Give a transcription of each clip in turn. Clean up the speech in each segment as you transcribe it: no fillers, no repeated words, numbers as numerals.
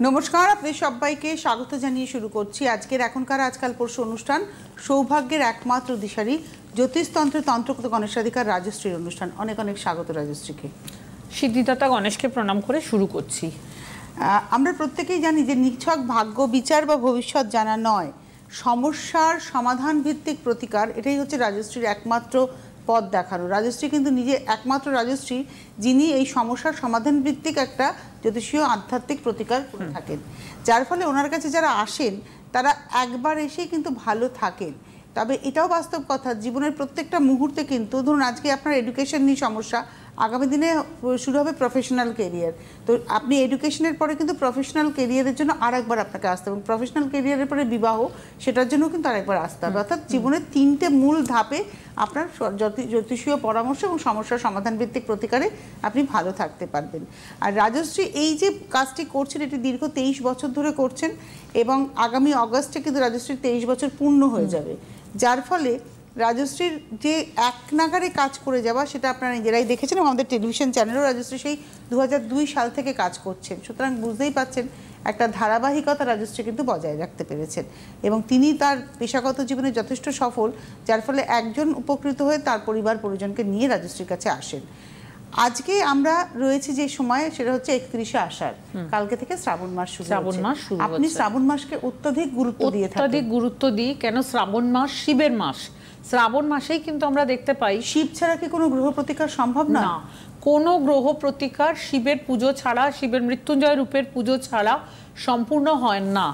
নমস্কার, আপনাদের সবাইকে স্বাগত জানিয়ে শুরু করছি আজকের এখনকার আজকাল পরশু অনুষ্ঠান সৌভাগ্যের একমাত্র দিশারি জ্যোতিষতন্ত্রের তন্ত্রগত গণেশাধিকার রাজশ্রীর অনুষ্ঠান। অনেক অনেক স্বাগত রাজশ্রীকে। সিদ্ধিদাতা গণেশকে প্রণাম করে শুরু করছি। আমরা প্রত্যেকেই জানি যে নিছক ভাগ্য বিচার বা ভবিষ্যৎ জানা নয়, সমস্যার সমাধান ভিত্তিক প্রতিকার, এটাই হচ্ছে রাজশ্রীর একমাত্র পথ দেখানো। রাজশ্রী কিন্তু নিজে একমাত্র রাজশ্রী যিনি এই সমস্যার সমাধান ভিত্তিক একটা জ্যোতিষীয় আধ্যাত্মিক প্রতিকার করে থাকেন, যার ফলে ওনার কাছে যারা আসেন তারা একবার এসেই কিন্তু ভালো থাকেন। তবে এটাও বাস্তব কথা, জীবনের প্রত্যেকটা মুহূর্তে কিন্তু ধরুন আজকে আপনার এডুকেশন নিয়ে সমস্যা, আগামী দিনে শুরু হবে প্রফেশনাল কেরিয়ার, তো আপনি এডুকেশনের পরে কিন্তু প্রফেশনাল কেরিয়ারের জন্য আরেকবার আপনাকে আসতে হবে, প্রফেশনাল কেরিয়ারের পরে বিবাহ, সেটার জন্য কিন্তু আরেকবার আসতে হবে। অর্থাৎ জীবনের তিনটে মূল ধাপে আপনার জ্যোতিষীয় পরামর্শ এবং সমস্যার সমাধান ভিত্তিক প্রতিকারে আপনি ভালো থাকতে পারবেন। আর রাজশ্রী এই যে কাজটি করছেন এটি দীর্ঘ 23 বছর ধরে করছেন এবং আগামী অগাস্টে কিন্তু রাজশ্রীর 23 বছর পূর্ণ হয়ে যাবে, যার ফলে রাজশ্রীর যে এক নাগারে কাজ করে যাওয়া সেটা আপনারা নিজেরাই দেখেছেন এবং আমাদের টেলিভিশন চ্যানেলেও রাজশ্রী সেই 2002 সাল থেকে কাজ করছেন। সুতরাং বুঝতেই পাচ্ছেন একটা ধারাবাহিকতা রাজশ্রী কিন্তু বজায় রাখতে পেরেছেন এবং তিনি তার পেশাগত জীবনে যথেষ্ট সফল, যার ফলে একজন উপকৃত হয়ে তার পরিবার পরিজনকে নিয়ে রাজশ্রীর কাছে আসেন। আজকে আমরা রয়েছে যে সময় সেটা হচ্ছে 31শে আষাঢ়, কালকে থেকে শ্রাবণ মাস শুরু হচ্ছে। আপনি শ্রাবণ মাসকে অত্যধিক গুরুত্ব দিয়ে থাকেন। অত্যধিক গুরুত্ব দিই কেন? শ্রাবণ মাস শিবের মাস, শ্রাবণ মাসেই কিন্তু আমরা দেখতে পাই শিব ছাড়া কি কোনো গ্রহ প্রতিকার সম্ভব না? কোনো গ্রহ প্রতিকার শিবের পুজো ছাড়া, শিবের মৃত্যুঞ্জয় রূপের পুজো ছাড়া সম্পূর্ণ হয় না।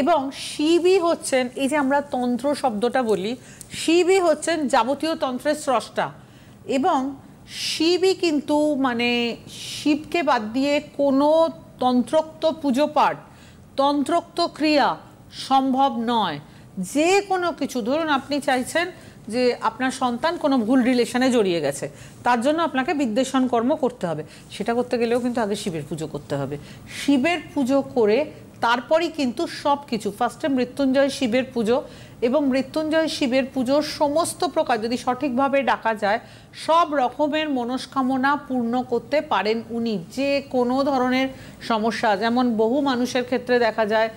এবং শিবই হচ্ছেন, এই যে আমরা তন্ত্র শব্দটা বলি, শিবই হচ্ছেন যাবতীয় তন্ত্রের স্রষ্টা এবং শিবই কিন্তু মানে শিবকে বাদ দিয়ে কোনো তন্ত্রোক্ত পুজো পাঠ, তন্ত্রোক্ত ক্রিয়া সম্ভব নয়। যে কোনো কিছু ধরুন আপনি চাইছেন যে আপনার সন্তান কোনো ভুল রিলেশনে জড়িয়ে গেছে, তার জন্য আপনাকে বিদ্বেষণ কর্ম করতে হবে, সেটা করতে গেলেও কিন্তু আগে শিবের পুজো করতে হবে। শিবের পুজো করে তারপরই কিন্তু সব কিছু, ফার্স্টে মৃত্যুঞ্জয় শিবের পুজো এবং মৃত্যুঞ্জয় শিবের পুজোর সমস্ত প্রকার যদি সঠিকভাবে ডাকা যায় সব রকমের মনস্কামনা পূর্ণ করতে পারেন উনি। যে কোনো ধরনের সমস্যা, যেমন বহু মানুষের ক্ষেত্রে দেখা যায়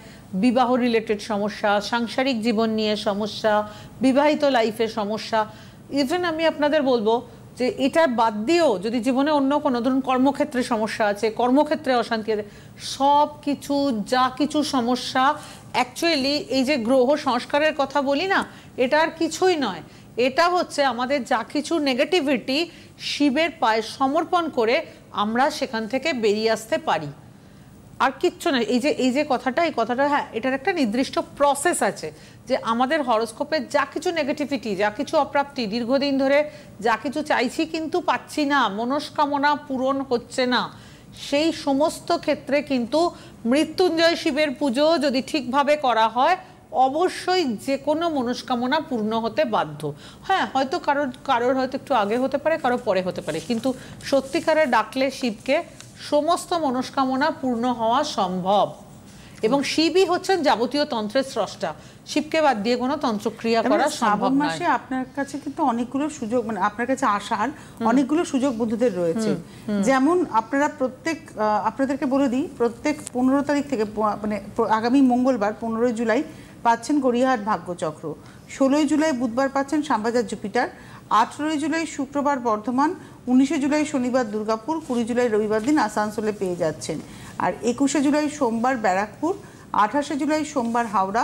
বিবাহ রিলেটেড সমস্যা, সাংসারিক জীবন নিয়ে সমস্যা, বিবাহিত লাইফের সমস্যা, ইভেন আমি আপনাদের বলবো যে এটা বাদ দিয়েও যদি জীবনে অন্য কোনো ধরুন কর্মক্ষেত্রে সমস্যা আছে, কর্মক্ষেত্রে অশান্তি আছে, সব কিছু যা কিছু সমস্যা অ্যাকচুয়ালি এই যে গ্রহ সংস্কারের কথা বলি না, এটা আর কিছুই নয়, এটা হচ্ছে আমাদের যা কিছু নেগেটিভিটি শিবের পায়ে সমর্পণ করে আমরা সেখান থেকে বেরিয়ে আসতে পারি, আর কিচ্ছু না। এই যে কথাটা, এই কথাটা হ্যাঁ, এটার একটা নির্দিষ্ট প্রসেস আছে যে আমাদের হরোস্কোপের যা কিছু নেগেটিভিটি, যা কিছু অপ্রাপ্তি, দীর্ঘদিন ধরে যা কিছু চাইছি কিন্তু পাচ্ছি না, মনস্কামনা পূরণ হচ্ছে না, সেই সমস্ত ক্ষেত্রে কিন্তু মৃত্যুঞ্জয় শিবের পুজো যদি ঠিকভাবে করা হয় অবশ্যই যে কোনো মনস্কামনা পূর্ণ হতে বাধ্য। হ্যাঁ, হয়তো কারোর হয়তো একটু আগে হতে পারে, কারো পরে হতে পারে, কিন্তু সত্যিকারে ডাকলে শিবকে সমস্ত মনস্কামনা পূর্ণ হওয়া সম্ভব এবং শিবই হচ্ছেন যাবতীয় তন্ত্রের স্রষ্টা, শিবকে বাদ দিয়ে কোনো তন্ত্রক্রিয়া করা সম্ভব নয়। মাসে আপনার কাছে কিন্তু অনেকগুলো সুযোগ, মানে আপনার কাছে আসার অনেকগুলো সুযোগ বন্ধুদের রয়েছে, যেমন আপনারা আপনাদেরকে বলে দিই, প্রত্যেক 15 তারিখ থেকে মানে আগামী মঙ্গলবার 15 জুলাই পাচ্ছেন গড়িয়াহাট ভাগ্যচক্র, 16 জুলাই বুধবার পাচ্ছেন শ্যামবাজার জুপিটার, 18 জুলাই শুক্রবার বর্ধমান, 19 জুলাই শনিবার দুর্গাপুর, 20 জুলাই রবিবার দিন আসানসোলে পেয়ে যাচ্ছেন। আর 21 জুলাই সোমবার ব্যারাকপুর, 28 জুলাই সোমবার হাওড়া,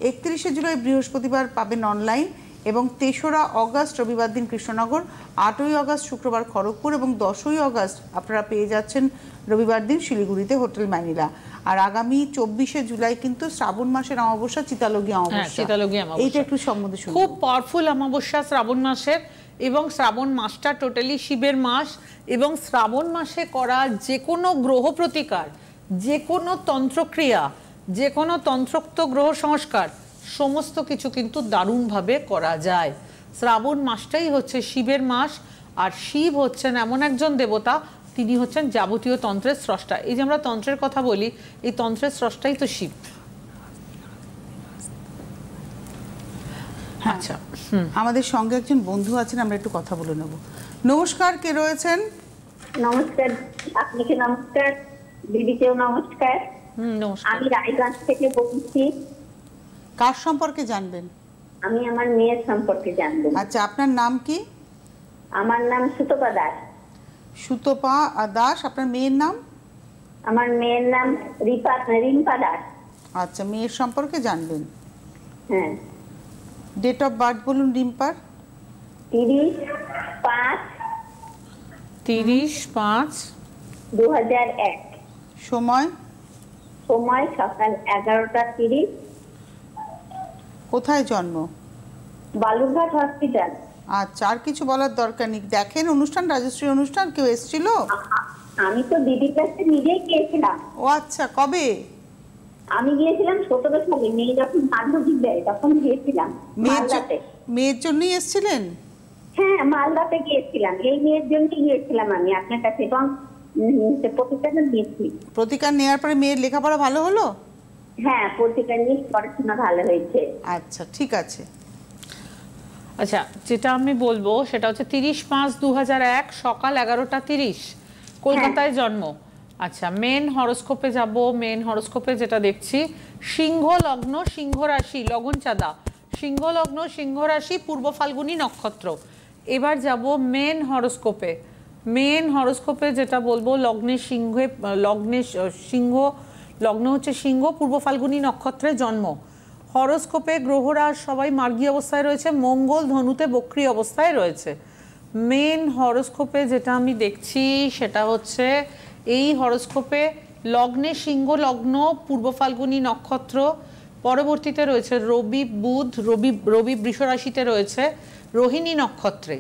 31 জুলাই বৃহস্পতিবার পাবেন অনলাইন এবং 3রা অগস্ট রবিবার দিন কৃষ্ণনগর, 8ই অগস্ট শুক্রবার খড়গপুর এবং 10ই অগস্ট আপনারা পেয়ে যাচ্ছেন রবিবার দিন শিলিগুড়িতে হোটেল ম্যানিলা। আর আগামী 24 জুলাই কিন্তু শ্রাবণ মাসের অমাবস্যা, চিতালগী অমাবস্যা, এইটা একটু সম্বন্ধে শুনুন। খুব পাওয়ারফুল অমাবস্যা শ্রাবণ মাসের এবং শ্রাবণ মাসটা টোটালি শিবের মাস এবং শ্রাবণ মাসে করা যে কোনো গ্রহ প্রতিকার, যে কোনো তন্ত্রক্রিয়া, যে কোনো তন্ত্রোক্ত গ্রহ সংস্কার সমস্ত কিছু কিন্তু দারুণভাবে করা যায়। শ্রাবণ মাসটাই হচ্ছে শিবের মাস আর শিব হচ্ছেন এমন একজন দেবতা, তিনি হচ্ছেন যাবতীয় তন্ত্রের স্রষ্টা। এই যে আমরা তন্ত্রের কথা বলি, এই তন্ত্রের স্রষ্টাই তো শিব। আচ্ছা, আমাদের সঙ্গে একজন বন্ধু আছেন, আমরা একটু কথা বলে নেব। নমস্কার, কে রয়েছেন? নমস্কার, আপনাকে নমস্কার, দিদিকেও নমস্কার। নমস্কার। আমি রায়গঞ্জ থেকে বলছি। কার সম্পর্কে জানবেন? আমি আমার মেয়ের সম্পর্কে জানবো। আচ্ছা, আপনার নাম কি? আমার নাম সুতপা দাস। সুতপা দাস। আপনার মেয়ের নাম? আমার মেয়ের নাম রিম্পা দাস। আচ্ছা, মেয়ের সম্পর্কে জানবেন। হ্যাঁ। ডেট অফ বার্থ বলুন রিম্পার। 30/5/2001। সময়? সময় সকাল 11টা 30। কোথায় জন্ম? বালুরঘাট হসপিটাল। আচ্ছা, আর কিছু বলার দরকার নেই। দেখেন অনুষ্ঠান, রাজশ্রী অনুষ্ঠান, কেউ এসেছিল? আমি তো দিদির কাছে নিজেই গিয়েছিলাম। ও আচ্ছা, কবে? আমি গিয়েছিলাম 17 সালে, মেয়ে যখন মাধ্যমিক দেয় তখন গিয়েছিলাম মালদাতে। মেয়ের জন্যই এসেছিলেন? হ্যাঁ, মালদাতে গিয়েছিলাম, এই মেয়ের জন্যই গিয়েছিলাম আমি আপনার কাছে, এবং প্রতিকার নিয়েছি। প্রতিকার নেওয়ার পরে মেয়ের লেখাপড়া ভালো হলো? হ্যাঁ, প্রতিকার নিয়ে পড়াশোনা ভালো হয়েছে। আচ্ছা, ঠিক আছে। আচ্ছা, যেটা আমি বলবো সেটা হচ্ছে 30/5/2001 সকাল 11টা 30 কলকাতায় জন্ম। আচ্ছা, মেন হরোস্কোপে যাব। মেন হরোস্কোপে যেটা দেখছি, সিংহ লগ্ন, সিংহ রাশি, লগন চাঁদা, সিংহ লগ্ন, সিংহ রাশি, পূর্ব ফাল্গুনী নক্ষত্র। এবার যাব মেন হরোস্কোপে। মেন হরোস্কোপে যেটা বলবো, লগ্নে সিংহ, লগ্ন হচ্ছে সিংহ, পূর্ব ফাল্গুনী নক্ষত্রে জন্ম। হরোস্কোপে গ্রহরা সবাই মার্গী অবস্থায় রয়েছে, মঙ্গল ধনুতে বক্রী অবস্থায় রয়েছে। মেন হরোস্কোপে যেটা আমি দেখছি সেটা হচ্ছে, এই হরোস্কোপে লগ্নে সিংহ লগ্ন, পূর্ব ফাল্গুনী নক্ষত্র, পরবর্তীতে রয়েছে রবি বুধ, রবি বৃষ রাশিতে রয়েছে, রোহিণী নক্ষত্রে।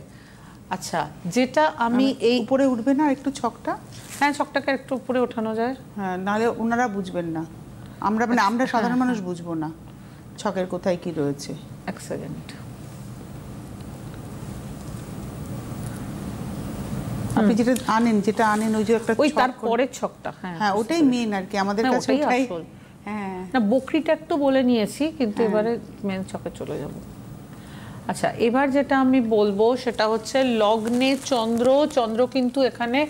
আচ্ছা, যেটা আমি এই উপরে উঠবে না একটু ছকটা? হ্যাঁ, ছকটাকে একটু উপরে ওঠানো যায়। হ্যাঁ, নাহলে ওনারা বুঝবেন না, আমরা সাধারণ মানুষ বুঝবো না ছকের কোথায় কি রয়েছে। এক সেকেন্ড। আপনি যেটা আনেন ওই যে একটা ওই তার পরের ছকটা। হ্যাঁ, ওটাই মেন আর কি আমাদের কাছে। ওটাই হ্যাঁ, না বকরিটা একটু বলে নিয়েছি, কিন্তু এবারে মেন ছকে চলে যাব। আচ্ছা, এবার যেটা আমি বলবো সেটা হচ্ছে লগ্নে চন্দ্র। চন্দ্র কিন্তু এখানে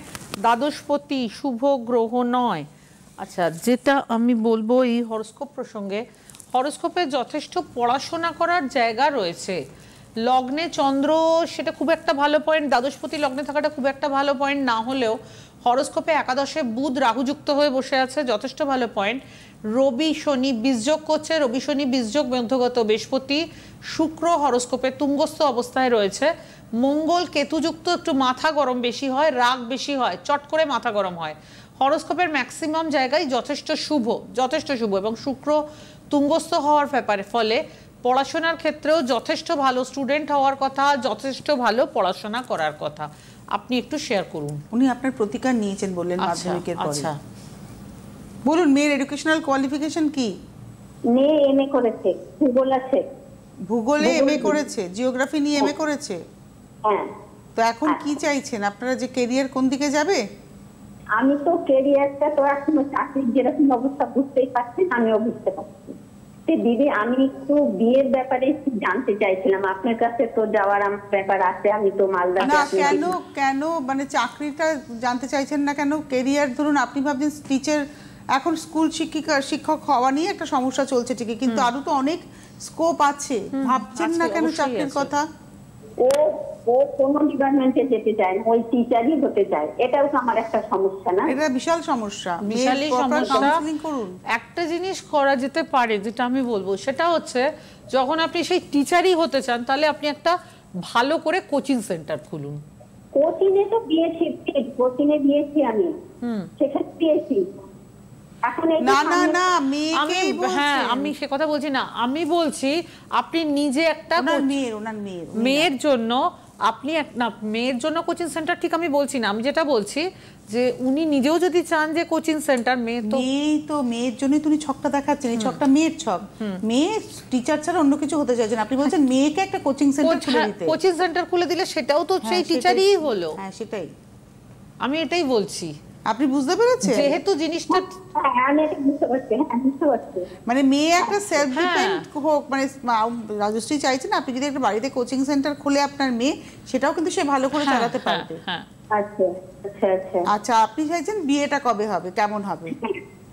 দ্বাদশপতি, শুভ গ্রহ নয়। আচ্ছা, যেটা আমি বলবো এই হরোস্কোপ প্রসঙ্গে, হরোস্কোপে যথেষ্ট পড়াশোনা করার জায়গা রয়েছে। লগ্নে চন্দ্র সেটা খুব একটা ভালো পয়েন্ট, দ্বাদশপতি লগ্নে থাকাটা খুব একটা ভালো পয়েন্ট না হলেও হরোস্কোপে একাদশে বুধ রাহুযুক্ত হয়ে বসে আছে, যথেষ্ট ভালো পয়েন্ট। রবি শনি বীজযোগ করছে, রবি শনি বীজযোগ মধ্যগত বৃহস্পতি, শুক্র হরোস্কোপে তুঙ্গস্থ অবস্থায় রয়েছে, মঙ্গল কেতুযুক্ত, একটু মাথা গরম বেশি হয়, রাগ বেশি হয়, চট করে মাথা গরম হয়। হরোস্কোপের ম্যাক্সিমাম জায়গায় যথেষ্ট শুভ এবং শুক্র তুঙ্গস্থ হওয়ার ব্যাপারে ফলে পড়াশোনার ক্ষেত্রেও যথেষ্ট ভালো স্টুডেন্ট হওয়ার কথা, যথেষ্ট ভালো পড়াশোনা করার কথা। আপনি একটু শেয়ার করুন। উনি আপনার প্রতিকার নিয়েছেন বললেন মাধ্যমিকের পরে। আচ্ছা, বলুন মেয়ের এডুকেশনাল কোয়ালিফিকেশন কি? মেয়ে এমএ করেছে, ভূগোল আছে। ভূগোলে এমএ করেছে, জিওগ্রাফি নিয়ে এমএ করেছে। হ্যাঁ। তো এখন কি চাইছেন আপনারা, যে কেরিয়ার কোন দিকে যাবে? আমি তো কেরিয়ারটা তো এখনো চাকরির যেরকম অবস্থা বুঝতেই পারছেন, আমিও বুঝতে পারছি। দিদি, আমি একটু বিয়ের ব্যাপারে একটু জানতে চাইছিলাম আপনার কাছে, তো যাওয়ার আমার ব্যাপার আছে। আমি তো মালদা। না, কেন মানে চাকরিটা জানতে চাইছেন না কেন? কেরিয়ার ধরুন আপনি ভাবছেন টিচার, এখন স্কুল শিক্ষক হওয়া নিয়ে একটা সমস্যা চলছে ঠিকই, কিন্তু আরো তো অনেক স্কোপ আছে, ভাবছেন না কেন চাকরির কথা? ও কোন ডিপার্টমেন্টে যেতে চায় না, ওই টিচারই হতে চায়। এটাও তো আমার একটা সমস্যা না? এটা বিশাল সমস্যা, বিশালই সমস্যা। কাউন্সেলিং করুন। একটা জিনিস করা যেতে পারে, যেটা আমি বলবো সেটা হচ্ছে, যখন আপনি সেই টিচারই হতে চান তাহলে আপনি একটা ভালো করে কোচিং সেন্টার খুলুন। কোচিংয়ে তো দিয়েছি, কোচিংয়ে দিয়েছি আমি, সেখানে দিয়েছি। আমি সে কথা বলছি না, আমি বলছি আপনি নিজে একটা মেয়ের জন্য, আপনি মেয়ের জন্য কোচিং সেন্টার, ঠিক আমি বলছি না, আমি যেটা বলছি যে উনি নিজেও যদি চান যে কোচিং সেন্টার, মেয়ের জন্যই তুমি ছকটা দেখাচ্ছেন, এই ছকটা মেয়ের ছক। মেয়ে টিচার ছাড়া অন্য কিছু হতে চাইছেন, আপনি বলছেন মেয়েকে একটা কোচিং সেন্টার খুলে দিতে। কোচিং সেন্টার খুলে দিলে সেটাও তো সেই টিচারই হলো। হ্যাঁ, সেটাই আমি এটাই বলছি। আপনি বুঝতে পেরেছেন? যেহেতু জিনিসটা মানে মেয়ে একটা সেলফ ডিপেন্ড হোক, মানে রাজশ্রী চাইছেন আপনি যদি একটা বাড়িতে কোচিং সেন্টার খুলে আপনার মেয়ে, সেটাও কিন্তু সে ভালো করে চালাতে পারবে। আচ্ছা, আপনি চাইছেন বিয়েটা কবে হবে, কেমন হবে?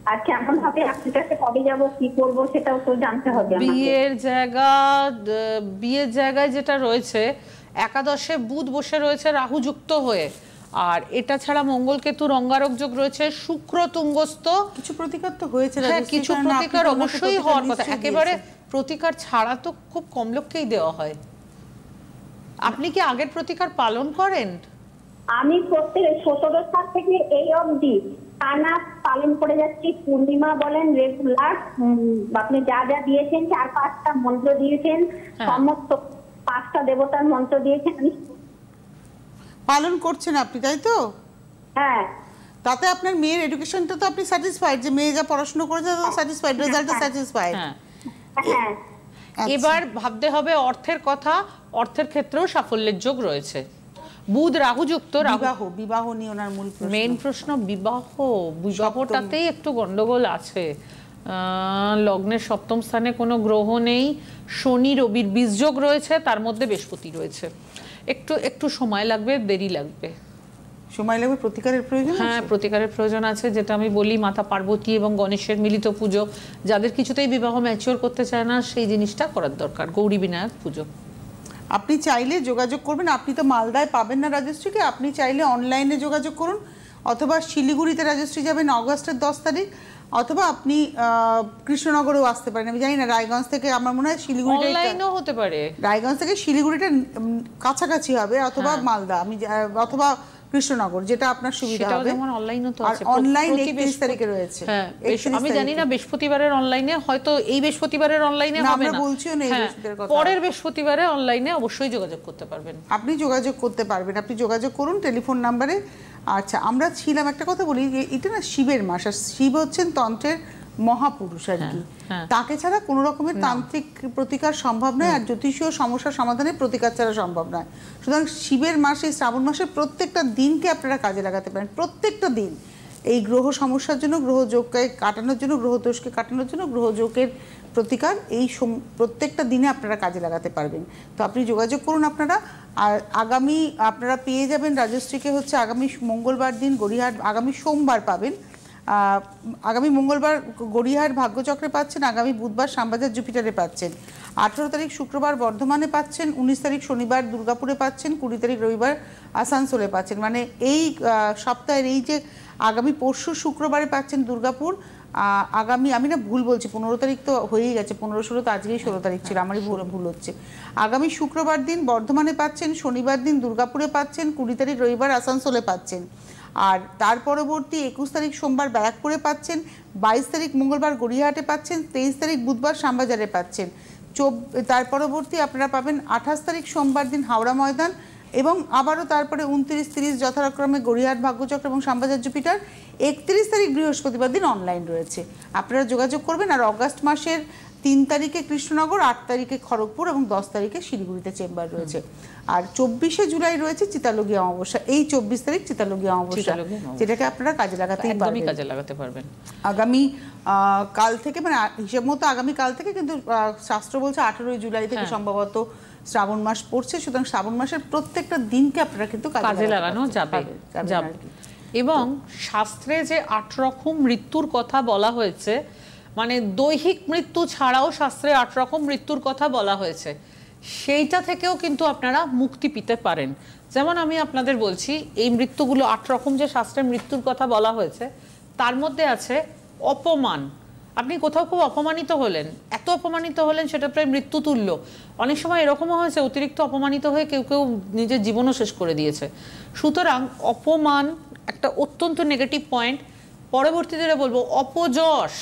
আর কেমন হবে, আপনার কাছে কবে যাব, কি করব, সেটাও তো জানতে হবে আমাকে। বিয়ের জায়গায় যেটা রয়েছে, একাদশে বুধ বসে রয়েছে রাহু যুক্ত হয়ে, আর এটা ছাড়া মঙ্গল কেতু রঙ্গারক যোগ রয়েছে, শুক্র তুঙ্গস্থ। কিছু প্রতিকার তো হয়েছে, হ্যাঁ, কিছু প্রতিকার অবশ্যই হওয়ার কথা। একেবারে প্রতিকার ছাড়া তো খুব কম লোককেই দেওয়া হয়। আপনি কি আগের প্রতিকার পালন করেন? আমি প্রত্যেক 17 সাল থেকে এই অবধি টানা পালন করে যাচ্ছি। পূর্ণিমা বলেন, রেগুলার আপনি যা যা দিয়েছেন, 4-5টা মন্ত্র দিয়েছেন, সমস্ত 5টা দেবতার মন্ত্র দিয়েছেন, আমি পালন করছেন আপনি, তাই তো? হ্যাঁ। তাতে আপনার মেয়ের এডুকেশনটা তো আপনি স্যাটিসফাইড, যে মেয়ে যা পড়াশোনা করেছে তাতে স্যাটিসফাইড, রেজাল্টে স্যাটিসফাইড। হ্যাঁ, হ্যাঁ। এবার ভাবতে হবে অর্থের কথা। অর্থের ক্ষেত্রেও সাফল্যের যোগ রয়েছে। বুধ রাহু যুক্ত। বিবাহ নিয়ে ওনার মূল প্রশ্ন, মেইন প্রশ্ন বিবাহটাতেই একটু গন্ডগোল আছে। লগ্নের সপ্তম স্থানে কোনো গ্রহ নেই, শনি রবির বীজযোগ রয়েছে, তার মধ্যে বৃহস্পতি রয়েছে। একটু সময় লাগবে, দেরি লাগবে, সময় লাগবে। প্রতিকারের প্রয়োজন, হ্যাঁ প্রতিকারের প্রয়োজন আছে। যেটা আমি বলি, মাতা পার্বতী এবং গণেশের মিলিত পুজো, যাদের কিছুতেই বিবাহ ম্যাচিওর করতে চায় না সেই জিনিসটা করার দরকার। গৌরী বিনায়ক পুজো। আপনি চাইলে যোগাযোগ করবেন। আপনি তো মালদায় পাবেন না রাজশ্রীকে, আপনি চাইলে অনলাইনে যোগাযোগ করুন, অথবা শিলিগুড়িতে রাজশ্রী যাবেন অগস্টের 10 তারিখ, অথবা আপনি কৃষ্ণনগরেও আসতে পারেন। আমি জানি না, রায়গঞ্জ থেকে আমার মনে হয় অনলাইনও হতে পারে, রায়গঞ্জ থেকে শিলিগুড়িটা কাছাকাছি হবে, অথবা মালদা, আমি অথবা কৃষ্ণনগর, যেটা আপনার সুবিধা হবে। আর অনলাইন 31 তারিখে রয়েছে। আমি জানি না বৃহস্পতিবারের অনলাইনে, হয়তো এই বৃহস্পতিবারের অনলাইনে হবে না, বলছিও না, পরের বৃহস্পতিবারে অনলাইনে অবশ্যই যোগাযোগ করতে পারবেন। আপনি যোগাযোগ করতে পারবেন, আপনি যোগাযোগ করুন টেলিফোন নাম্বারে। আচ্ছা, আমরা ছিলাম, একটা কথা বলি, যে এটা না শিবের মাস, আর শিব হচ্ছেন তন্ত্রের মহাপুরুষ আর কি। তাকে ছাড়া কোনো রকমের তান্ত্রিক প্রতিকার সম্ভব নয়, আর জ্যোতিষীয় সমস্যা সমাধানের প্রতিকার ছাড়া সম্ভব নয়। সুতরাং শিবের মাসে, শ্রাবণ মাসের প্রত্যেকটা দিনকে আপনারা কাজে লাগাতে পারেন। প্রত্যেকটা দিন এই গ্রহ সমস্যার জন্য, গ্রহ যোগকে কাটানোর জন্য, গ্রহ দোষকে কাটানোর জন্য, গ্রহ যোগের প্রতিকার এই প্রত্যেকটা দিনে আপনারা কাজে লাগাতে পারবেন। তো আপনি যোগাযোগ করুন আপনারা। আর আগামী আপনারা পেয়ে যাবেন রাজশ্রীকে হচ্ছে আগামী মঙ্গলবার দিন গড়িয়াহাট, আগামী সোমবার পাবেন, আগামী মঙ্গলবার গড়িয়াহাট ভাগ্যচক্রে পাচ্ছেন, আগামী বুধবার শ্যামবাজার জুপিটারে পাচ্ছেন, 18 তারিখ শুক্রবার বর্ধমানে পাচ্ছেন, 19 তারিখ শনিবার দুর্গাপুরে পাচ্ছেন, 20 তারিখ রবিবার আসানসোলে পাচ্ছেন। মানে এই সপ্তাহের এই যে আগামী পরশু শুক্রবারে পাচ্ছেন দুর্গাপুর, আগামী, আমি না ভুল বলছি, 15 তারিখ তো হয়েই গেছে, 15-16 তো আজকেই 16 তারিখ ছিল, আমারই ভুল হচ্ছে। আগামী শুক্রবার দিন বর্ধমানে পাচ্ছেন, শনিবার দিন দুর্গাপুরে পাচ্ছেন, 20 তারিখ রবিবার আসানসোলে পাচ্ছেন, আর তার পরবর্তী 21 তারিখ সোমবার ব্যারাকপুরে পাচ্ছেন, 22 তারিখ মঙ্গলবার গড়িয়াহাটে পাচ্ছেন, 23 তারিখ বুধবার শ্যামবাজারে পাচ্ছেন, তার পরবর্তী আপনারা পাবেন 28 তারিখ সোমবার দিন হাওড়া ময়দান, এবং আবারও তারপরে 29-30 যথাক্রমে গড়িয়াহাট ভাগ্যচক্র এবং শ্যামবাজার জুপিটার, 31 তারিখ বৃহস্পতিবার দিন অনলাইন রয়েছে। আপনারা যোগাযোগ করবেন। আর অগাস্ট মাসের 3 তারিখে কৃষ্ণনগর, 8 তারিখে খড়গপুর এবং 10 তারিখে শিলিগুড়িতে চেম্বার রয়েছে। আর 24শে জুলাই রয়েছে চিতালগি অমাবস্যা। এই 24 তারিখ চিতালগি অমাবস্যা, যেটাকে আপনারা কাজে লাগাতে পারবেন আগামী কাল থেকে, মানে হিসেব মতো আগামী কাল থেকে, কিন্তু শাস্ত্র বলছে 18 জুলাই থেকে সম্ভবত শ্রাবণ মাস পড়ছে। সুতরাং শ্রাবণ মাসের প্রত্যেকটা দিনকে আপনারা কিন্তু কাজে লাগানো যাবে। এবং শাস্ত্রে যে 8 রকম মৃত্যুর কথা বলা হয়েছে, মানে দৈহিক মৃত্যু ছাড়াও শাস্ত্রে 8 রকম মৃত্যুর কথা বলা হয়েছে, সেইটা থেকেও কিন্তু আপনারা মুক্তি পেতে পারেন। যেমন আমি আপনাদের বলছি, এই মৃত্যুগুলো 8 রকম যে শাস্ত্রের মৃত্যুর কথা বলা হয়েছে, তার মধ্যে আছে অপমান। আপনি কোথাও খুব অপমানিত হলেন, এত অপমানিত হলেন সেটা প্রায় মৃত্যু তুল্য। অনেক সময় এরকমও হয়েছে অতিরিক্ত অপমানিত হয়ে কেউ কেউ নিজের জীবনও শেষ করে দিয়েছে। সুতরাং অপমান একটা অত্যন্ত নেগেটিভ পয়েন্ট। পরবর্তীতে বলবো অপযশ,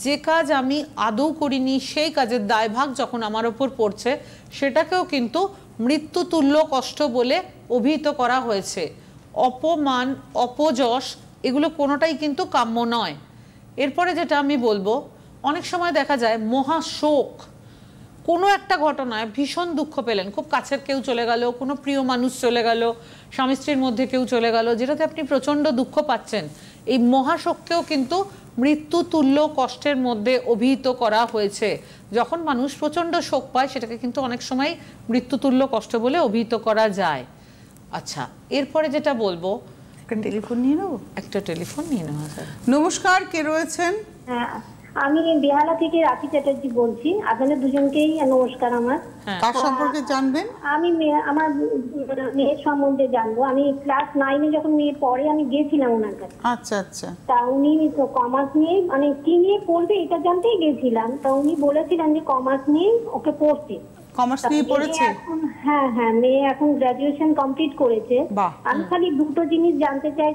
যে কাজ আমি আদৌ করিনি সেই কাজের দায়ভাগ যখন আমার ওপর পড়ছে, সেটাকেও কিন্তু মৃত্যুতুল্য কষ্ট বলে অভিহিত করা হয়েছে। অপমান, অপযশ, এগুলো কোনোটাই কিন্তু কাম্য নয়। এরপরে যেটা আমি বলবো, অনেক সময় দেখা যায় মহাশোক, কোনো একটা ঘটনায় ভীষণ দুঃখ পেলেন, খুব কাছের কেউ চলে গেল, কোনো প্রিয় মানুষ চলে গেল, স্বামী স্ত্রীর মধ্যে কেউ চলে গেল, যেটাতে আপনি প্রচণ্ড দুঃখ পাচ্ছেন, এই মহাশোককেও কিন্তু মৃত্যুতুল্য কষ্টের মধ্যে অভিহিত করা হয়েছে। যখন মানুষ প্রচণ্ড শোক পায়, সেটাকে কিন্তু অনেক সময় মৃত্যুতুল্য কষ্ট বলে অভিহিত করা যায়। আচ্ছা, এরপরে যেটা বলবো, একটা টেলিফোন নিয়ে নেবো, একটা টেলিফোন নিয়ে নেওয়া যায়। নমস্কার, কে রয়েছেন? হ্যাঁ, আমি বেহালা থেকে রাখি চ্যাটার্জি বলছি। আপনাদের দুজনকেই নমস্কার। আমার কার সম্পর্কে জানবেন? আমি আমার মেয়ের সম্বন্ধে জানবো। আমি ক্লাস 9-এ যখন মেয়ের পরে আমি গেছিলাম ওনার কাছে। আচ্ছা আচ্ছা। তা উনি কমার্স নিয়ে মানে কি নিয়ে পড়বে এটা জানতেই গেছিলাম। তা উনি বলেছিলেন যে কমার্স নিয়ে ওকে পড়তে। কমার্স নিয়ে পড়েছে? হ্যাঁ হ্যাঁ, মেয়ে এখন গ্রাজুয়েশন কমপ্লিট করেছে। বাহ। আমি খালি দুটো জিনিস জানতে চাই।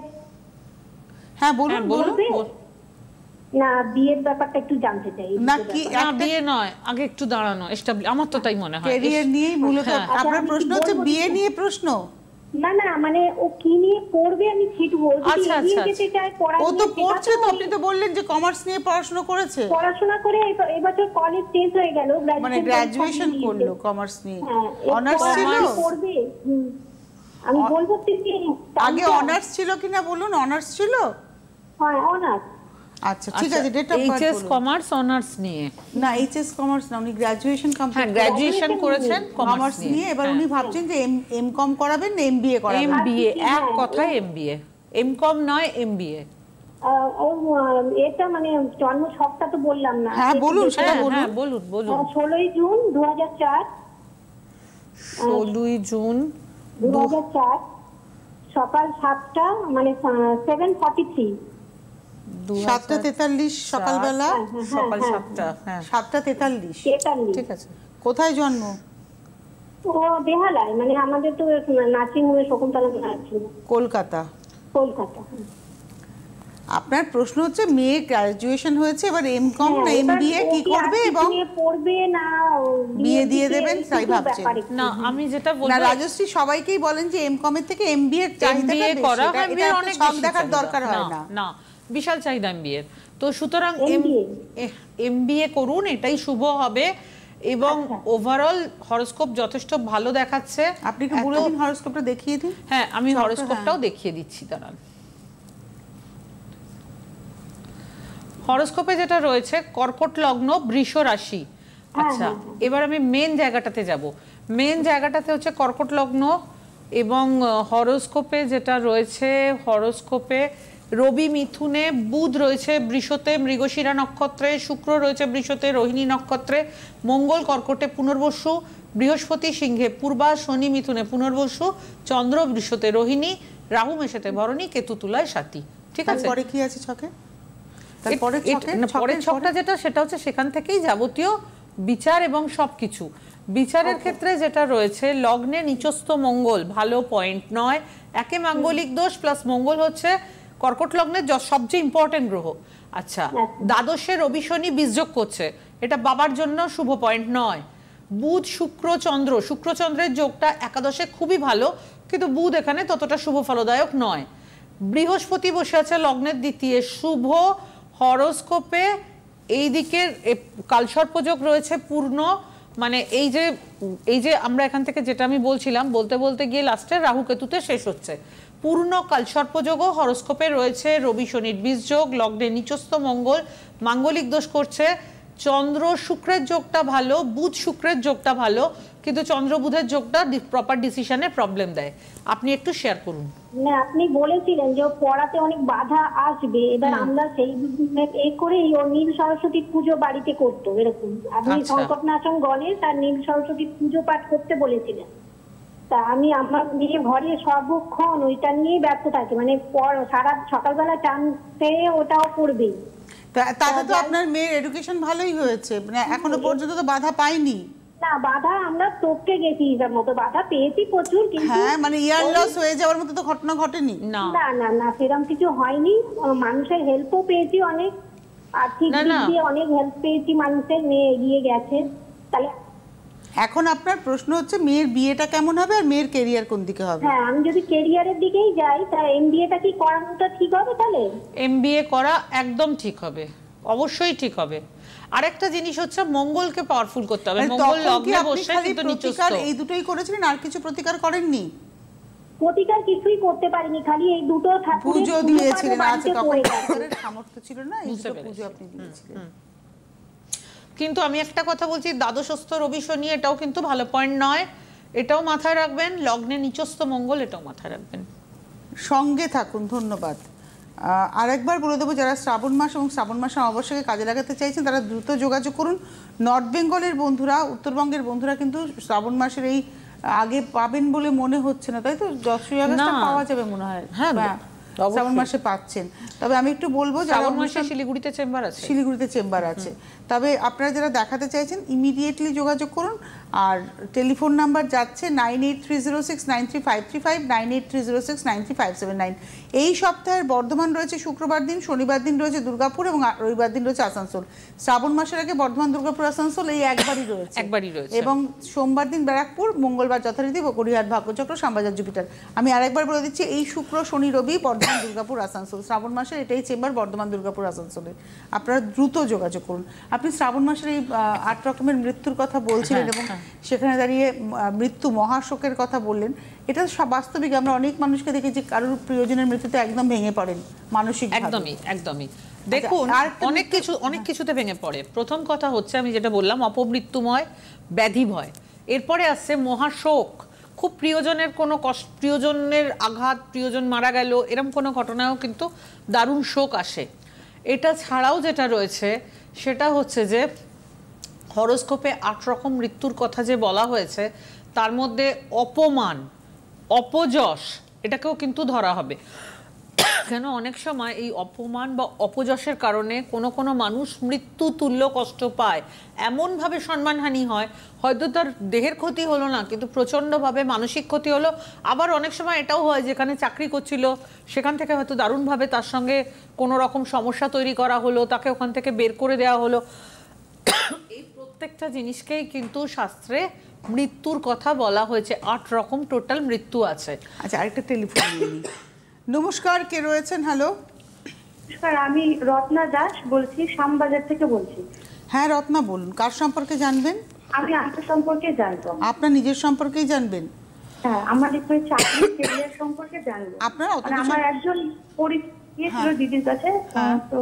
হ্যাঁ বলুন বলুন। না, বিয়ের ব্যাপারটা একটু জানতে চাই। না কি না বিয়ে নয়, আগে একটু দাঁড়ানো, আমার তো তাই মনে হয়। ক্যারিয়ার নিয়েই মূলত আপনার প্রশ্ন হচ্ছে, বিয়ে নিয়ে প্রশ্ন? না না, মানে ও কি নিয়ে পড়বে আমি শিখবো। আচ্ছা আচ্ছা। ও তো পড়ছে তো, আপনি তো বললেন যে কমার্স নিয়ে পড়াশোনা করেছে। পড়াশোনা করে এবছর কলেজ শেষ হয়ে গেল, মানে গ্রাজুয়েশন করলো কমার্স নিয়ে। অনার্স ছিল? পড়বে। আমি বলবো তুমি আগে অনার্স ছিল কিনা বলুন। অনার্স ছিল? হ্যাঁ অনার্স। আচ্ছা ঠিক আছে, ডেট অফ বার্থ এইচএস বলুন। কমার্স অনার্স নিয়ে? না এইচএস কমার্স না, উনি গ্রাজুয়েশন হ্যাঁ, কমপ্লিট গ্রাজুয়েশন করেছেন কমার্স নিয়ে। এবার উনি ভাবছেন যে এমকম করাবেন না এমবিএ করাবেন। এমবিএ, এক কথায় এমবিএ, এমকম নয় এমবিএ। এটা মানে জন্ম ছকটা তো বললাম না। হ্যাঁ বলুন, সেটা বলুন। হ্যাঁ বলুন বলুন। 16 জুন 2004। 16 জুন 2004 সকাল 7টা মানে 7:43। 7:43 সকালবেলা। সকাল 7টা। হ্যাঁ 7:43। 43। ঠিক আছে। কোথায় জন্ম? ও বেহালায়, মানে আমাদের তো নার্সিং হোমে শকুন্তলা আছে, কলকাতা। কলকাতা। আপনার প্রশ্ন হচ্ছে মেয়ে গ্রাজুয়েশন হয়েছে, এবার এমকম না এমবিএ কি করবে এবং পড়বে না বিয়ে দিয়ে দেবেন তাই ভাবছেন? না আমি যেটা না, বলবো, রাজশ্রী সবাইকেই বলেন যে এমকম এর থেকে এমবিএ এর চাহিদাটা এমবিএ বেশি। করা হয়, এটা অনেক সব বেশি দেখার চাহিদা। দরকার হয় না। না বিশাল চাহিদা এমবিএ। তো সুতরাং MBA এমবিএ করুন, এটাই শুভ হবে। এবং ওভারঅল হরোস্কোপ যথেষ্ট ভালো দেখাচ্ছে। আপনি কি বলে দিন হরোস্কোপটা দেখিয়ে দিন। হ্যাঁ আমি হরোস্কোপটাও দেখিয়ে দিচ্ছি, দাঁড়ান। হরোস্কোপে যেটা রয়েছে কর্কট লগ্ন, বৃষ রাশি। আচ্ছা এবার আমি মেন জায়গাটাতে যাব। মেন জায়গাটাতে হচ্ছে কর্কট লগ্ন এবং হরোস্কোপে যেটা রয়েছে, হরোস্কোপে রবি মিথুনে, বুধ রয়েছে বৃষতে মৃগশিরা নক্ষত্রে, শুক্র রয়েছে বৃষতে রোহিণী নক্ষত্রে, মঙ্গল কর্কটে পুনর্বসু, বৃহস্পতি সিংহে পূর্বা, শনি মিথুনে পুনর্বসু, চন্দ্র বৃষতে রোহিণী, রাহু মেষেতে ভরণী, কেতু তুলায় সাথী। ঠিক আছে। তারপরে কি আছে ছকে? পরের ছকটা যেটা সেটা হচ্ছে সেখান থেকেই যাবতীয় বিচার এবং সবকিছু। বিচারের ক্ষেত্রে যেটা রয়েছে, লগ্নে নিচস্থ মঙ্গল ভালো পয়েন্ট নয়। একে মাঙ্গলিক দোষ প্লাস মঙ্গল হচ্ছে কর্কট লগ্নের সবচেয়ে ইম্পর্টেন্ট গ্রহ। আচ্ছা দ্বাদশে রবি শনি বীজযোগ করছে, এটা বাবার জন্য শুভ পয়েন্ট নয়। বুধ শুক্র চন্দ্র, শুক্র চন্দ্রের যোগটা একাদশে খুবই ভালো, কিন্তু বুধ এখানে ততটা শুভ ফলদায়ক নয়। বৃহস্পতি বসে আছে লগ্নের দ্বিতীয়, শুভ। হরোস্কোপে এই দিকের কালসর্পযোগ রয়েছে পূর্ণ, মানে এই যে আমরা এখান থেকে যেটা আমি বলছিলাম বলতে বলতে গিয়ে লাস্টে রাহু কেতুতে শেষ হচ্ছে। পূর্ণ কালসর্পযোগও হরোস্কোপে রয়েছে, রবি শনির বীজযোগ, লগ্নে নিচস্থ মঙ্গল মাঙ্গলিক দোষ করছে। চন্দ্র শুক্রের যোগটা ভালো, বুধ শুক্রের যোগটা ভালো, কিন্তু চন্দ্র বুধের যোগটা প্রপার ডিসিশনে প্রবলেম দেয়। আপনি একটু শেয়ার করুন। না আপনি বলেছিলেন যে পড়াতে অনেক বাধা আসবে, এবার আমরা সেই করে ও নীল সরস্বতী পুজো বাড়িতে করতো এরকম। আপনি সংকটনাশন গণেশ আর নীল সরস্বতী পুজো পাঠ করতে বলেছিলেন। তা আমি আমার নিয়ে ঘরে সর্বক্ষণ ওইটা নিয়ে ব্যস্ত থাকি, মানে সারা সকালবেলা চান সেরে ওটাও করবেই। তাতে তো আপনার মেয়ের এডুকেশন ভালোই হয়েছে, মানে এখনো পর্যন্ত তো বাধা পাইনি। না বাধা আমরা টপকে গেছি, হিসাব মতো বাধা পেয়েছি প্রচুর, কিন্তু হ্যাঁ মানে ইয়ার লস হয়ে যাওয়ার মতো তো ঘটনা ঘটেনি। না না না না সেরকম কিছু হয়নি। মানুষের হেল্পও পেয়েছি অনেক, আর্থিক দিক দিয়ে অনেক হেল্প পেয়েছি, মানুষের মেয়ে এগিয়ে গেছে। তাহলে এখন আপনার প্রশ্ন হচ্ছে মেয়ের বিয়েটা কেমন হবে আর মেয়ের ক্যারিয়ার কোন দিকে হবে? হ্যাঁ আমি যদি ক্যারিয়ারের দিকেই যাই তা এমবিএটা কি করানোটা ঠিক হবে? তাহলে এমবিএ করা একদম ঠিক হবে, অবশ্যই ঠিক হবে। আরেকটা জিনিস হচ্ছে মঙ্গলকে পাওয়ারফুল করতে হবে। মঙ্গল লগ্নে বসে কিন্তু নিচস্থ। এই দুটোই করেছিলেন, আর কিছু প্রতিকার করেননি? প্রতিকার কিছুই করতে পারিনি, খালি এই দুটো পুজো দিয়েছিলেন। আচ্ছা তখন সামর্থ্য ছিল না, এই দুটো পুজো আপনি দিয়েছিলেন। কিন্তু আমি একটা কথা বলছি, দ্বাদশস্থ রবি শনি এটাও কিন্তু ভালো পয়েন্ট নয়, এটাও মাথায় রাখবেন। লগ্নে নিচস্থ মঙ্গল এটাও মাথায় রাখবেন। সঙ্গে থাকুন, ধন্যবাদ। আরেকবার বলে দেবো, যারা শ্রাবণ মাস এবং শ্রাবণ মাসের অমাবস্যাকে কাজে লাগাতে চাইছেন তারা দ্রুত যোগাযোগ করুন। নর্থ বেঙ্গলের বন্ধুরা, উত্তরবঙ্গের বন্ধুরা কিন্তু শ্রাবণ মাসের এই আগে পাবেন বলে মনে হচ্ছে না, তাই তো? 10ই আগস্ট পাওয়া যাবে মনে হয়। হ্যাঁ, শ্রাবণ মাসে পাচ্ছেন। তবে আমি একটু বলবো, শ্রাবণ মাসে শিলিগুড়িতে চেম্বার আছে, তবে আপনারা যারা দেখাতে চাইছেন ইমিডিয়েটলি যোগাযোগ করুন। আর টেলিফোন নাম্বার যাচ্ছে 9830693535, 9830693579। এই সপ্তাহের বর্ধমান রয়েছে শুক্রবার দিন, শনিবার দিন রয়েছে দুর্গাপুর এবং রবিবার দিন রয়েছে আসানসোল। শ্রাবণ মাসের আগে বর্ধমান, দুর্গাপুর, আসানসোল এই একবারই রয়েছে এবং সোমবার দিন ব্যারাকপুর, মঙ্গলবার যথারীতি গড়িয়াহাট, ভাগ্যচক্র, শ্যামবাজার, জুপিটার। আমি আরেকবার বলে দিচ্ছি, এই শুক্র, শনি, রবি বর্ধমান, দুর্গাপুর, আসানসোল। শ্রাবণ মাসের এটাই চেম্বার, বর্ধমান, দুর্গাপুর, আসানসোলে। আপনারা দ্রুত যোগাযোগ করুন। আপনি শ্রাবণ মাসের এই 8 রকমের মৃত্যুর কথা বলছিলেন এবং সেখানে দাঁড়িয়ে মৃত্যু মহাশোকের কথা বললেন। এটা বাস্তবিক আমরা অনেক মানুষকে দেখেছি কারোর প্রিয়জনের মৃত্যুতে একদম ভেঙে পড়েন মানসিক। একদমই দেখুন, অনেক কিছুতে ভেঙে পড়ে। প্রথম কথা হচ্ছে আমি যেটা বললাম, অপমৃত্যুময় ব্যাধি ভয়। এরপরে আসছে মহাশোক। খুব প্রিয়জনের কোনো প্রিয়জনের আঘাত, প্রিয়জন মারা গেল, এরকম কোনো ঘটনাও কিন্তু দারুণ শোক আসে। এটা ছাড়াও যেটা রয়েছে সেটা হচ্ছে যে হরোস্কোপে 8 রকম মৃত্যুর কথা যে বলা হয়েছে তার মধ্যে অপমান, অপযশ এটাকেও কিন্তু ধরা হবে। কেন অনেক সময় এই অপমান বা অপযশের কারণে কোনো মানুষ মৃত্যু তুল্য কষ্ট পায়, এমনভাবে সম্মানহানি হয়, হয়তো তার দেহের ক্ষতি হলো না কিন্তু প্রচণ্ডভাবে মানসিক ক্ষতি হলো। আবার অনেক সময় এটাও হয় যেখানে চাকরি করছিল সেখান থেকে হয়তো দারুণভাবে তার সঙ্গে কোনো রকম সমস্যা তৈরি করা হলো, তাকে ওখান থেকে বের করে দেওয়া হলো। এই প্রত্যেকটা জিনিসকেই কিন্তু শাস্ত্রে মৃত্যুর কথা বলা হয়েছে। 8 রকম টোটাল মৃত্যু আছে। আচ্ছা, আরেকটা টেলিফোন নিয়ে নিই। নমস্কার, কে রয়েছেন? হ্যালো, নমস্কার, আমি রত্না দাস বলছি, শ্যামবাজার থেকে বলছি। হ্যাঁ রত্না, বলুন, কার সম্পর্কে জানবেন? আমি আপনার সম্পর্কে জানবো। আপনার নিজের সম্পর্কেই জানবেন? হ্যাঁ, আমার একটু চাকরি ক্যারিয়ার সম্পর্কে জানবো। আপনার আমার একজন পরিচিত ছিল দিদির কাছে, তো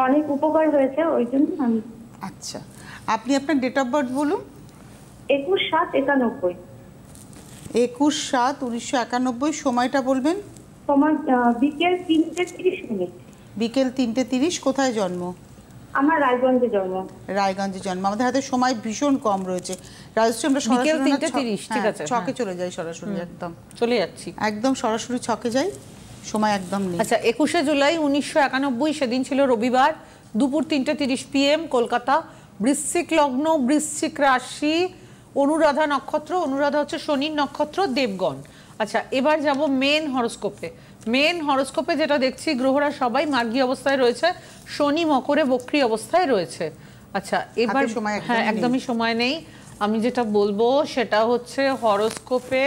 অনেক উপকার হয়েছে, ওই জন্য আমি। আচ্ছা, আপনি আপনার ডেট অফ বার্থ বলুন। 21/7/91। 21/7/1991। সময়টা বলবেন? তোমার বিকেল 3:30। বিকেল 3:30। কোথায় জন্ম? আমার রায়গঞ্জে জন্ম। রায়গঞ্জে জন্ম। আমাদের হাতে সময় ভীষণ কম রয়েছে। রাজশ্রী, আমরা বিকেল 3:30, ঠিক আছে, ছকে চলে যাই সরাসরি। একদম চলে যাচ্ছি, একদম সরাসরি ছকে যাই, সময় একদম নেই। আচ্ছা, 21শে জুলাই 1991 সেদিন ছিল রবিবার, দুপুর 3:30 PM, কলকাতা। বৃশ্চিক লগ্ন, বৃশ্চিক রাশি, অনুরাধা নক্ষত্র। অনুরাধা হচ্ছে শনির নক্ষত্র, দেবগণ। আচ্ছা, এবার যাব মেন হরোস্কোপে যেটা দেখছি, গ্রহরা সবাই মার্গী অবস্থায় রয়েছে, শনি মকরে বক্রী অবস্থায় রয়েছে। আচ্ছা, এবার হ্যাঁ, একদমই সময় নেই। আমি যেটা বলবো সেটা হচ্ছে হরোস্কোপে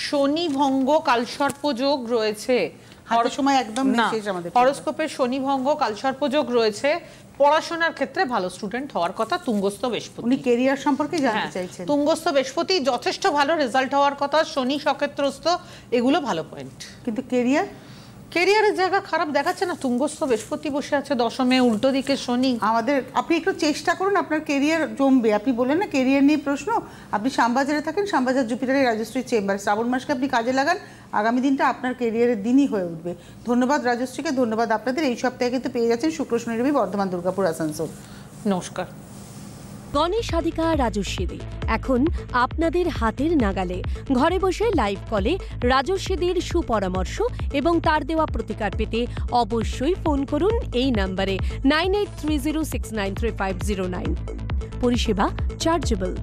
শনি ভঙ্গ কালসর্প যোগ রয়েছে। হরোস্কোপে শনি ভঙ্গ কালসর্প যোগ রয়েছে। পড়াশোনার ক্ষেত্রে ভালো স্টুডেন্ট হওয়ার কথা। তুঙ্গস্থ বৃহস্পতি, উনি ক্যারিয়ার সম্পর্কে জানতে চাইছেন। তুঙ্গস্থ বৃহস্পতি যথেষ্ট ভালো রেজাল্ট হওয়ার কথা। শনি সক্ষেত্রস্থ, এগুলো ভালো পয়েন্ট। কিন্তু ক্যারিয়ারের জায়গা খারাপ দেখাচ্ছে না। তুঙ্গস্থ বৃহস্পতি বসে আছে দশমে, উল্টো দিকে শনি। আপনি একটু চেষ্টা করুন, আপনার ক্যারিয়ার জমবে। আপনি বলেন না ক্যারিয়ার নিয়ে প্রশ্ন, আপনি শ্যামবাজারে থাকেন, শ্যামবাজার জুপিটারের রাজশ্রী চেম্বার। শ্রাবণ মাসকে আপনি কাজে লাগান, আগামী দিনটা আপনার ক্যারিয়ারের দিনই হয়ে উঠবে। ধন্যবাদ রাজশ্রীকে, ধন্যবাদ আপনাদের। এই সপ্তাহে কিন্তু পেয়ে যাচ্ছেন শুক্র, শনি, রবি, বর্ধমান, দুর্গাপুর, আসানসোল। নমস্কার। গণেশাধিকা রাজস্বীদি এখন আপনাদের হাতের নাগালে। ঘরে বসে লাইভ কলে রাজস্বীদির সুপরামর্শ এবং তার দেওয়া প্রতিকার পেতে অবশ্যই ফোন করুন এই নম্বরে 9830693509। পরিষেবা চার্জেবল।